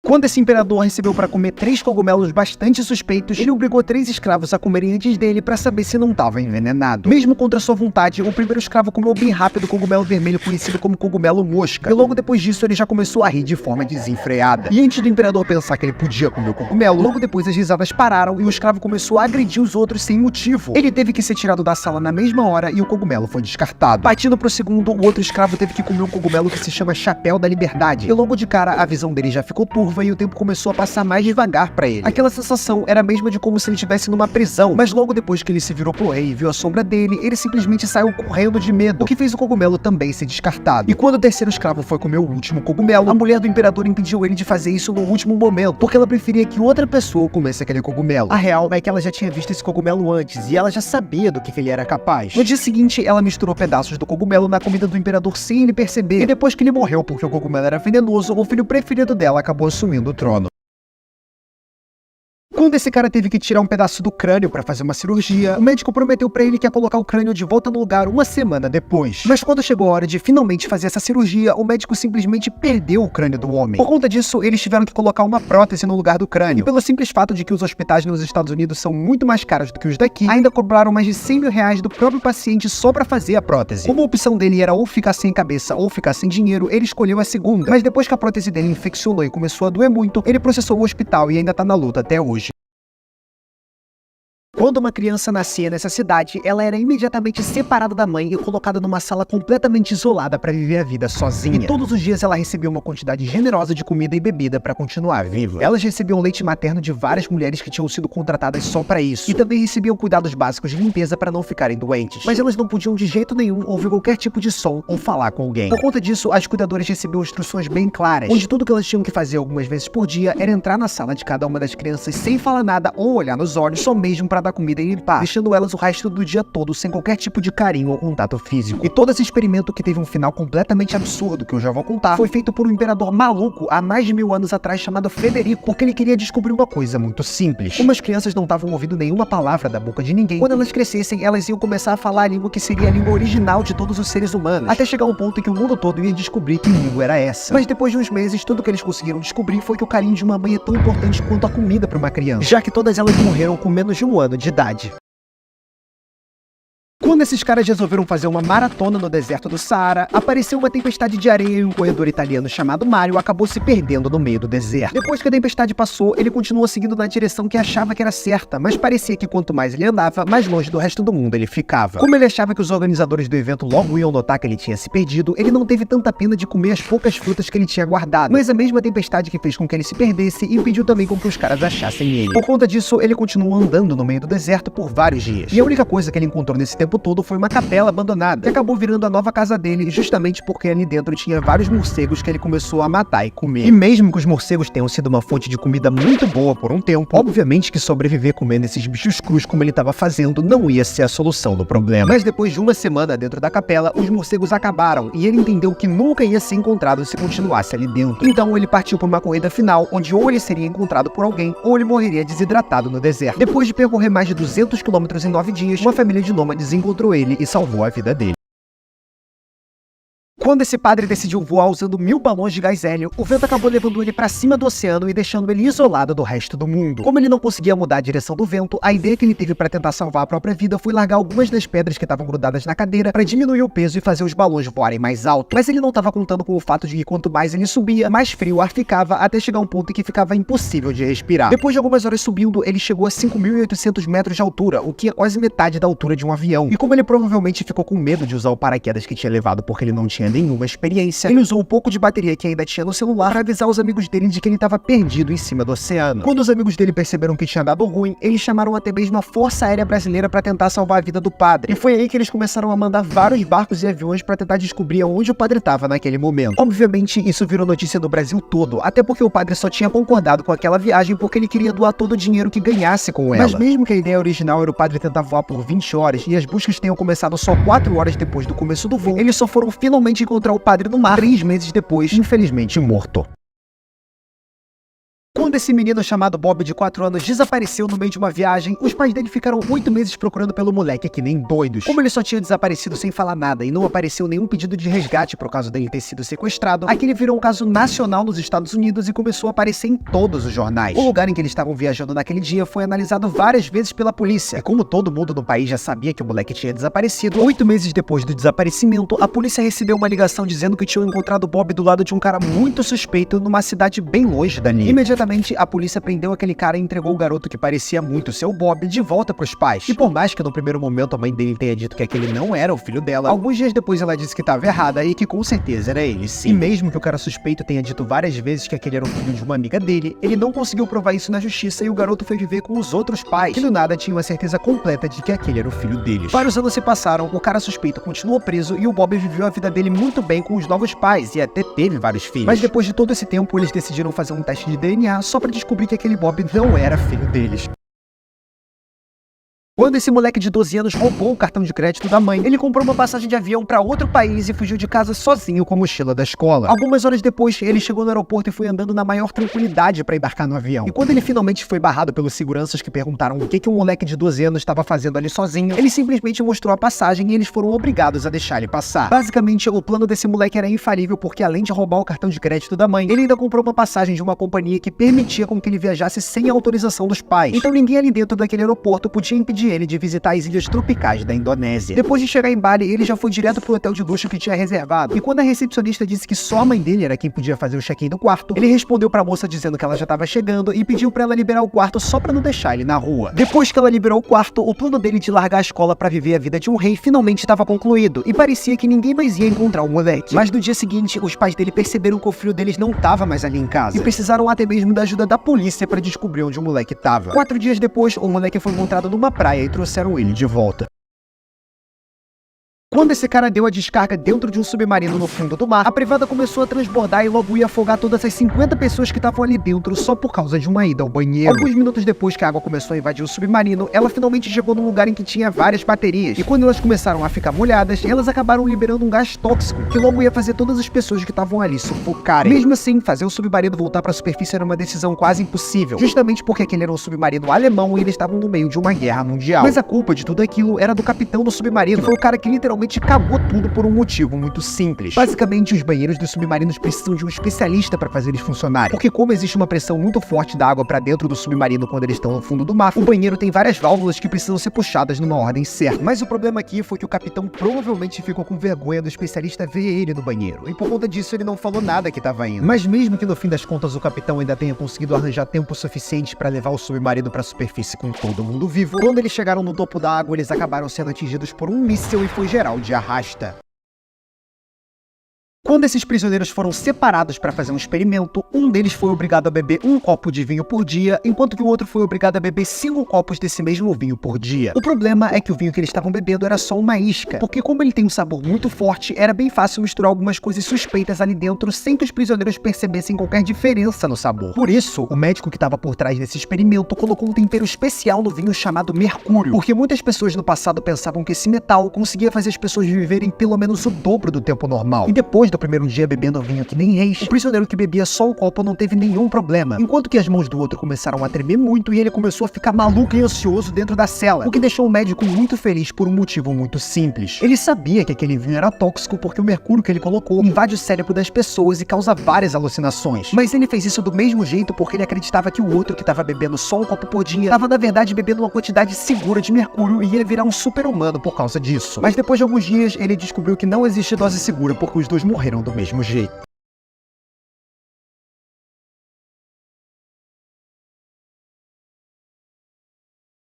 Quando esse imperador recebeu para comer 3 cogumelos bastante suspeitos, ele obrigou 3 escravos a comerem antes dele para saber se não estava envenenado. Mesmo contra sua vontade, o primeiro escravo comeu bem rápido o cogumelo vermelho conhecido como cogumelo mosca, e logo depois disso ele já começou a rir de forma desenfreada. E antes do imperador pensar que ele podia comer o cogumelo, logo depois as risadas pararam e o escravo começou a agredir os outros sem motivo. Ele teve que ser tirado da sala na mesma hora e o cogumelo foi descartado. Partindo pro segundo, o outro escravo teve que comer um cogumelo que se chama Chapéu da Liberdade, e logo de cara a visão dele já ficou turva e o tempo começou a passar mais devagar pra ele. Aquela sensação era a mesma de como se ele estivesse numa prisão, mas logo depois que ele se virou pro rei e viu a sombra dele, ele simplesmente saiu correndo de medo, o que fez o cogumelo também ser descartado. E quando o terceiro escravo foi comer o último cogumelo, a mulher do imperador impediu ele de fazer isso no último momento, porque ela preferia que outra pessoa comesse aquele cogumelo. A real é que ela já tinha visto esse cogumelo antes, e ela já sabia do que ele era capaz. No dia seguinte, ela misturou pedaços do cogumelo na comida do imperador sem ele perceber, e depois que ele morreu porque o cogumelo era venenoso, o filho preferido dela acabou assumindo o trono. Quando esse cara teve que tirar um pedaço do crânio pra fazer uma cirurgia, o médico prometeu pra ele que ia colocar o crânio de volta no lugar uma semana depois. Mas quando chegou a hora de finalmente fazer essa cirurgia, o médico simplesmente perdeu o crânio do homem. Por conta disso, eles tiveram que colocar uma prótese no lugar do crânio. E pelo simples fato de que os hospitais nos Estados Unidos são muito mais caros do que os daqui, ainda cobraram mais de 100 mil reais do próprio paciente só pra fazer a prótese. Como a opção dele era ou ficar sem cabeça ou ficar sem dinheiro, ele escolheu a segunda. Mas depois que a prótese dele infeccionou e começou a doer muito, ele processou o hospital e ainda tá na luta até hoje. Quando uma criança nascia nessa cidade, ela era imediatamente separada da mãe e colocada numa sala completamente isolada para viver a vida sozinha. E todos os dias ela recebia uma quantidade generosa de comida e bebida para continuar viva. Elas recebiam leite materno de várias mulheres que tinham sido contratadas só para isso. E também recebiam cuidados básicos de limpeza para não ficarem doentes. Mas elas não podiam de jeito nenhum ouvir qualquer tipo de som ou falar com alguém. Por conta disso, as cuidadoras recebiam instruções bem claras, onde tudo que elas tinham que fazer algumas vezes por dia era entrar na sala de cada uma das crianças sem falar nada ou olhar nos olhos, só mesmo para dar comida e limpar, deixando elas o resto do dia todo sem qualquer tipo de carinho ou contato físico. E todo esse experimento, que teve um final completamente absurdo, que eu já vou contar, foi feito por um imperador maluco há mais de 1000 anos atrás chamado Frederico, porque ele queria descobrir uma coisa muito simples. Como as crianças não estavam ouvindo nenhuma palavra da boca de ninguém, quando elas crescessem, elas iam começar a falar a língua que seria a língua original de todos os seres humanos, até chegar um ponto em que o mundo todo ia descobrir que língua era essa. Mas depois de uns meses, tudo que eles conseguiram descobrir foi que o carinho de uma mãe é tão importante quanto a comida para uma criança, já que todas elas morreram com menos de 1 ano de idade. Quando esses caras resolveram fazer uma maratona no deserto do Saara, apareceu uma tempestade de areia e um corredor italiano chamado Mario acabou se perdendo no meio do deserto. Depois que a tempestade passou, ele continuou seguindo na direção que achava que era certa, mas parecia que quanto mais ele andava, mais longe do resto do mundo ele ficava. Como ele achava que os organizadores do evento logo iam notar que ele tinha se perdido, ele não teve tanta pena de comer as poucas frutas que ele tinha guardado. Mas a mesma tempestade que fez com que ele se perdesse impediu também com que os caras achassem ele. Por conta disso, ele continuou andando no meio do deserto por vários dias. E a única coisa que ele encontrou nesse tempo todo foi uma capela abandonada, que acabou virando a nova casa dele, justamente porque ali dentro tinha vários morcegos que ele começou a matar e comer. E mesmo que os morcegos tenham sido uma fonte de comida muito boa por um tempo, obviamente que sobreviver comendo esses bichos crus como ele estava fazendo não ia ser a solução do problema. Mas depois de uma semana dentro da capela, os morcegos acabaram e ele entendeu que nunca ia ser encontrado se continuasse ali dentro. Então ele partiu para uma corrida final, onde ou ele seria encontrado por alguém, ou ele morreria desidratado no deserto. Depois de percorrer mais de 200 quilômetros em 9 dias, uma família de nômades encontrou ele e salvou a vida dele. Quando esse padre decidiu voar usando 1000 balões de gás hélio, o vento acabou levando ele para cima do oceano e deixando ele isolado do resto do mundo. Como ele não conseguia mudar a direção do vento, a ideia que ele teve para tentar salvar a própria vida foi largar algumas das pedras que estavam grudadas na cadeira para diminuir o peso e fazer os balões voarem mais alto. Mas ele não estava contando com o fato de que quanto mais ele subia, mais frio o ar ficava, até chegar a um ponto em que ficava impossível de respirar. Depois de algumas horas subindo, ele chegou a 5.800 metros de altura, o que é quase metade da altura de um avião. E como ele provavelmente ficou com medo de usar o paraquedas que tinha levado porque ele não tinha nenhuma experiência, ele usou um pouco de bateria que ainda tinha no celular para avisar os amigos dele de que ele estava perdido em cima do oceano. Quando os amigos dele perceberam que tinha dado ruim, eles chamaram até mesmo a Força Aérea Brasileira para tentar salvar a vida do padre. E foi aí que eles começaram a mandar vários barcos e aviões para tentar descobrir onde o padre estava naquele momento. Obviamente, isso virou notícia no Brasil todo, até porque o padre só tinha concordado com aquela viagem porque ele queria doar todo o dinheiro que ganhasse com ela. Mas mesmo que a ideia original era o padre tentar voar por 20 horas e as buscas tenham começado só 4 horas depois do começo do voo, eles só foram finalmente encontrar o padre no mar 3 meses depois, infelizmente morto. Quando esse menino chamado Bob, de 4 anos, desapareceu no meio de uma viagem, os pais dele ficaram 8 meses procurando pelo moleque, que nem doidos. Como ele só tinha desaparecido sem falar nada e não apareceu nenhum pedido de resgate por causa dele ter sido sequestrado, aquele virou um caso nacional nos Estados Unidos e começou a aparecer em todos os jornais. O lugar em que eles estavam viajando naquele dia foi analisado várias vezes pela polícia. E como todo mundo no país já sabia que o moleque tinha desaparecido, 8 meses depois do desaparecimento, a polícia recebeu uma ligação dizendo que tinham encontrado Bob do lado de um cara muito suspeito numa cidade bem longe dali. Imediatamente, a polícia prendeu aquele cara e entregou o garoto, que parecia muito ser o Bob, de volta pros pais. E por mais que no primeiro momento a mãe dele tenha dito que aquele não era o filho dela, alguns dias depois ela disse que estava errada e que com certeza era ele, sim. E mesmo que o cara suspeito tenha dito várias vezes que aquele era o filho de uma amiga dele, ele não conseguiu provar isso na justiça e o garoto foi viver com os outros pais, que do nada tinham a certeza completa de que aquele era o filho deles. Vários anos se passaram, o cara suspeito continuou preso e o Bob viveu a vida dele muito bem com os novos pais e até teve vários filhos. Mas depois de todo esse tempo, eles decidiram fazer um teste de DNA só pra descobrir que aquele Bob não era filho deles. Quando esse moleque de 12 anos roubou o cartão de crédito da mãe, ele comprou uma passagem de avião para outro país e fugiu de casa sozinho com a mochila da escola. Algumas horas depois, ele chegou no aeroporto e foi andando na maior tranquilidade para embarcar no avião. E quando ele finalmente foi barrado pelos seguranças que perguntaram o que um moleque de 12 anos estava fazendo ali sozinho, ele simplesmente mostrou a passagem e eles foram obrigados a deixar ele passar. Basicamente, o plano desse moleque era infalível porque, além de roubar o cartão de crédito da mãe, ele ainda comprou uma passagem de uma companhia que permitia com que ele viajasse sem a autorização dos pais. Então ninguém ali dentro daquele aeroporto podia impedir ele de visitar as ilhas tropicais da Indonésia. Depois de chegar em Bali, ele já foi direto pro hotel de luxo que tinha reservado. E quando a recepcionista disse que só a mãe dele era quem podia fazer o check-in do quarto, ele respondeu pra moça dizendo que ela já estava chegando e pediu pra ela liberar o quarto só pra não deixar ele na rua. Depois que ela liberou o quarto, o plano dele de largar a escola pra viver a vida de um rei finalmente estava concluído e parecia que ninguém mais ia encontrar o moleque. Mas no dia seguinte, os pais dele perceberam que o filho deles não estava mais ali em casa e precisaram até mesmo da ajuda da polícia pra descobrir onde o moleque estava. 4 dias depois, o moleque foi encontrado numa praia e trouxeram ele de volta. Quando esse cara deu a descarga dentro de um submarino no fundo do mar, a privada começou a transbordar e logo ia afogar todas as 50 pessoas que estavam ali dentro só por causa de uma ida ao banheiro. Alguns minutos depois que a água começou a invadir o submarino, ela finalmente chegou num lugar em que tinha várias baterias. E quando elas começaram a ficar molhadas, elas acabaram liberando um gás tóxico, que logo ia fazer todas as pessoas que estavam ali sufocarem. Mesmo assim, fazer o submarino voltar para a superfície era uma decisão quase impossível, justamente porque aquele era um submarino alemão e eles estavam no meio de uma guerra mundial. Mas a culpa de tudo aquilo era do capitão do submarino, que foi o cara que literalmente acabou tudo por um motivo muito simples. Basicamente, os banheiros dos submarinos precisam de um especialista para fazer eles funcionarem, porque como existe uma pressão muito forte da água para dentro do submarino quando eles estão no fundo do mar, o banheiro tem várias válvulas que precisam ser puxadas numa ordem certa. Mas o problema aqui foi que o capitão provavelmente ficou com vergonha do especialista ver ele no banheiro, e por conta disso ele não falou nada que estava indo. Mas mesmo que no fim das contas o capitão ainda tenha conseguido arranjar tempo suficiente para levar o submarino para a superfície com todo mundo vivo, quando eles chegaram no topo da água, eles acabaram sendo atingidos por um míssil e foi geral de arrasta. Quando esses prisioneiros foram separados para fazer um experimento, um deles foi obrigado a beber 1 copo de vinho por dia, enquanto que o outro foi obrigado a beber 5 copos desse mesmo vinho por dia. O problema é que o vinho que eles estavam bebendo era só uma isca, porque como ele tem um sabor muito forte, era bem fácil misturar algumas coisas suspeitas ali dentro sem que os prisioneiros percebessem qualquer diferença no sabor. Por isso, o médico que estava por trás desse experimento colocou um tempero especial no vinho chamado mercúrio, porque muitas pessoas no passado pensavam que esse metal conseguia fazer as pessoas viverem pelo menos o dobro do tempo normal. E depois do primeiro dia bebendo vinho que nem reis, o prisioneiro que bebia só o copo não teve nenhum problema, enquanto que as mãos do outro começaram a tremer muito e ele começou a ficar maluco e ansioso dentro da cela, o que deixou o médico muito feliz por um motivo muito simples. Ele sabia que aquele vinho era tóxico porque o mercúrio que ele colocou invade o cérebro das pessoas e causa várias alucinações, mas ele fez isso do mesmo jeito porque ele acreditava que o outro que estava bebendo só um copo por dia estava na verdade bebendo uma quantidade segura de mercúrio e ia virar um super-humano por causa disso. Mas depois de alguns dias ele descobriu que não existe dose segura porque os dois morreram do mesmo jeito.